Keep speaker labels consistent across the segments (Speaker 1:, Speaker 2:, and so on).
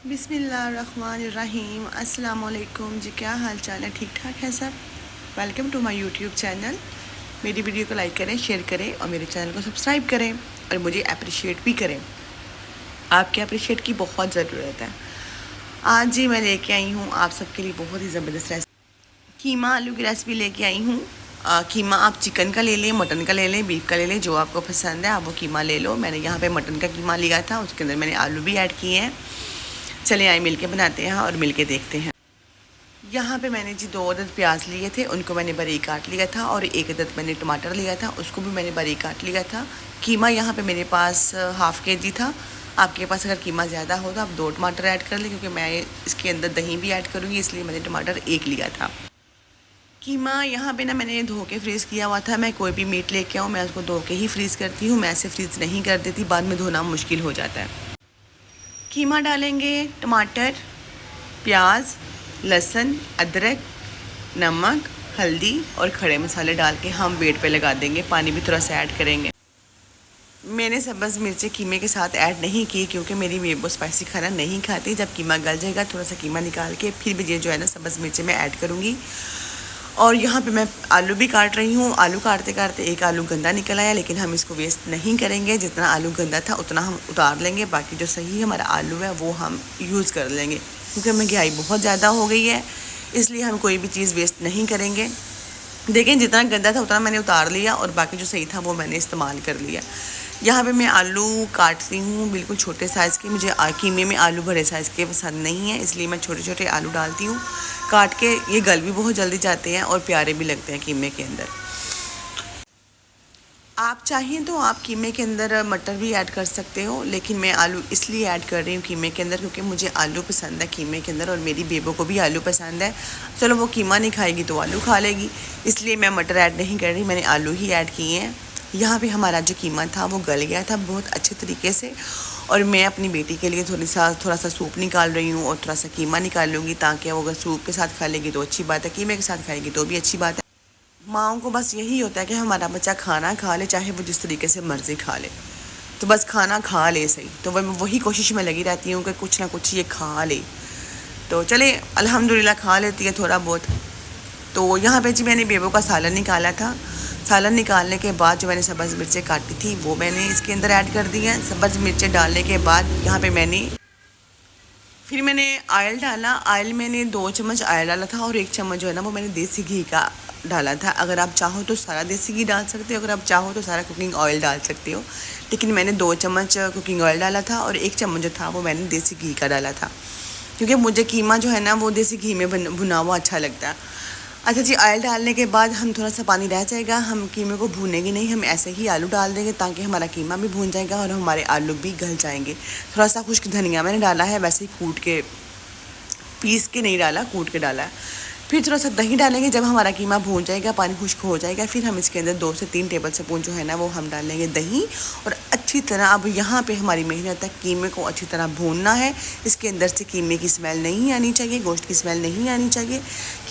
Speaker 1: बिस्मिल्लाहिर्रहमानिर्रहीम। अस्सलाम वालेकुम जी, क्या हाल चाल है? ठीक ठाक है सब। Welcome to my YouTube channel. मेरी वीडियो को लाइक करें, शेयर करें और मेरे चैनल को सब्सक्राइब करें और मुझे अप्रिशिएट भी करें। आपके अप्रिशिएट की बहुत ज़रूरत है। आज जी मैं लेके आई हूँ आप सबके लिए बहुत ही ज़बरदस्त रेसिपी, कीमा आलू की रेसिपी लेके आई हूँ। कीमा आप चिकन का ले लें, मटन का ले लें, बीफ का ले लें, जो आपको पसंद है आप वो कीमा ले लो। मैंने यहाँ पे मटन का कीमा लिया था, उसके अंदर मैंने आलू भी ऐड किए हैं। चले आए मिलके बनाते हैं और मिलके देखते हैं। यहाँ पे मैंने जी 2 अदद प्याज लिए थे, उनको मैंने बारीक काट लिया था और 1 अदद मैंने टमाटर लिया था, उसको भी मैंने बारीक काट लिया था। कीमा यहाँ पे मेरे पास हाफ़ kg था। आपके पास अगर कीमा ज़्यादा हो तो आप 2 टमाटर ऐड कर लें, क्योंकि मैं इसके अंदर दही भी ऐड करूँगी, इसलिए मैंने टमाटर 1 लिया था। कीमा यहाँ पे ना मैंने धो के फ्रीज़ किया हुआ था। मैं कोई भी मीट लेके आऊँ मैं उसको धो के ही फ्रीज़ करती हूँ, मैं ऐसे फ्रीज़ नहीं कर देती, बाद में धोना मुश्किल हो जाता है। कीमा डालेंगे, टमाटर, प्याज, लहसुन, अदरक, नमक, हल्दी और खड़े मसाले डाल के हम वेट पे लगा देंगे। पानी भी थोड़ा सा ऐड करेंगे। मैंने सब्ज़ मिर्चें कीमे के साथ ऐड नहीं की, क्योंकि मेरी बेबो स्पाइसी खाना नहीं खाती। जब कीमा गल जाएगा थोड़ा सा कीमा निकाल के फिर भी ये जो है ना सब्ज़ मिर्चें मैं ऐड करूँगी। और यहाँ पे मैं आलू भी काट रही हूँ। आलू काटते काटते एक आलू गंदा निकल आया, लेकिन हम इसको वेस्ट नहीं करेंगे। जितना आलू गंदा था उतना हम उतार लेंगे, बाकी जो सही हमारा आलू है वो हम यूज़ कर लेंगे, क्योंकि महंगाई बहुत ज़्यादा हो गई है, इसलिए हम कोई भी चीज़ वेस्ट नहीं करेंगे। देखें, जितना गंदा था उतना मैंने उतार लिया और बाकी जो सही था वो मैंने इस्तेमाल कर लिया। यहाँ पे मैं आलू काटती हूँ बिल्कुल छोटे साइज़ के। मुझे कीमे में आलू बड़े साइज़ के पसंद नहीं है, इसलिए मैं छोटे छोटे आलू डालती हूँ काट के। ये गल भी बहुत जल्दी जाते हैं और प्यारे भी लगते हैं कीमे के अंदर। आप चाहें तो आप कीमे के अंदर मटर भी ऐड कर सकते हो, लेकिन मैं आलू इसलिए ऐड कर रही हूँ कीमे के अंदर क्योंकि मुझे आलू पसंद है कीमे के अंदर, और मेरी बेबो को भी आलू पसंद है। चलो वो कीमा नहीं खाएगी तो आलू खा लेगी, इसलिए मैं मटर ऐड नहीं कर रही, मैंने आलू ही ऐड किए हैं। यहाँ पे हमारा जो कीमा था वो गल गया था बहुत अच्छे तरीके से, और मैं अपनी बेटी के लिए थोड़ा सा सूप निकाल रही हूँ और थोड़ा सा कीमा निकाल लूँगी, ताकि वो अगर सूप के साथ खा लेगी तो अच्छी बात है, कीमे के साथ खाएगी तो भी अच्छी बात है। माँओं को बस यही होता है कि हमारा बच्चा खाना खा ले, चाहे वो जिस तरीके से मर्ज़ी खा ले, तो बस खाना खा ले सही। तो वही कोशिश में लगी रहती हूँ कि कुछ ना कुछ ये खा ले। तो चले अल्हम्दुलिल्लाह खा लेती है थोड़ा बहुत। तो यहाँ पे जी मैंने बेबो का सालन निकाला था। सालन निकालने के बाद जो मैंने सब्ज़ मिर्चें काटी थी वो मैंने इसके अंदर ऐड कर दी हैं। सब्ज़ मिर्चें डालने के बाद यहाँ पे मैंने ऑयल डाला। ऑयल मैंने 2 चम्मच ऑयल डाला था और 1 चम्मच जो है ना वो मैंने देसी घी का डाला था। अगर आप चाहो तो सारा देसी घी डाल सकते हो, अगर आप चाहो तो सारा कुकिंग ऑयल डाल सकते हो, लेकिन मैंने 2 चम्मच कुकिंग ऑयल डाला था और 1 चम्मच जो था वो मैंने देसी घी का डाला था, क्योंकि मुझे कीमा जो है ना वो देसी घी में भुना हुआ अच्छा लगता है। अच्छा जी, ऑयल डालने के बाद हम थोड़ा सा पानी रह जाएगा, हम कीमे को भूनेंगे नहीं, हम ऐसे ही आलू डाल देंगे ताकि हमारा कीमा भी भून जाएगा और हमारे आलू भी गल जाएंगे। थोड़ा सा खुश्क धनिया मैंने डाला है, वैसे ही कूट के, पीस के नहीं डाला, कूट के डाला है। फिर थोड़ा सा दही डालेंगे। जब हमारा कीमा भून जाएगा, पानी खुश्क हो जाएगा, फिर हम इसके अंदर 2 से 3 टेबल स्पून जो है ना वो हम डालेंगे दही, और अच्छी तरह, अब यहाँ पे हमारी मेहनत है कीमे को अच्छी तरह भूनना है। इसके अंदर से कीमे की स्मेल नहीं आनी चाहिए, गोश्त की स्मेल नहीं आनी चाहिए।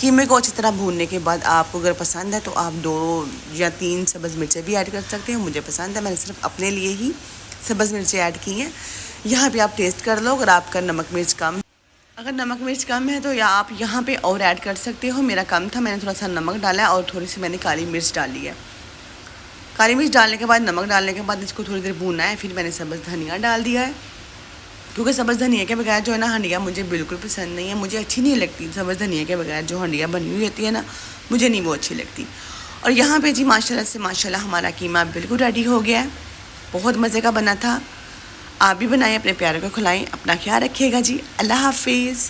Speaker 1: कीमे को अच्छी तरह भूनने के बाद आपको अगर पसंद है तो आप 2 या 3 सब्ज़ मिर्चें भी ऐड कर सकते हो। मुझे पसंद है, मैंने सिर्फ अपने लिए ही सब्ज़ मिर्चें ऐड की हैं। यहाँ पर आप टेस्ट कर लो, अगर आपका नमक मिर्च कम, अगर नमक मिर्च कम है तो या आप यहाँ पे और ऐड कर सकते हो। मेरा कम था, मैंने थोड़ा सा नमक डाला है और थोड़ी सी मैंने काली मिर्च डाली है। काली मिर्च डालने के बाद, नमक डालने के बाद इसको थोड़ी देर भूनना है। फिर मैंने सब्ज़ धनिया डाल दिया है, क्योंकि सब्ज़ धनिया के बगैर जो है ना हंडिया मुझे बिल्कुल पसंद नहीं है, मुझे अच्छी नहीं लगती। सब्ज़ धनिया के बगैर जो हंडिया बनी हुई होती है ना, मुझे नहीं वो अच्छी लगती। और यहाँ पर जी माशाल्लाह से माशाल्लाह हमारा कीमा बिल्कुल रेडी हो गया है, बहुत मज़े का बना था। आप भी बनाएं, अपने प्यारों को खिलाएं, अपना ख्याल रखिएगा जी। अल्लाह हाफिज़।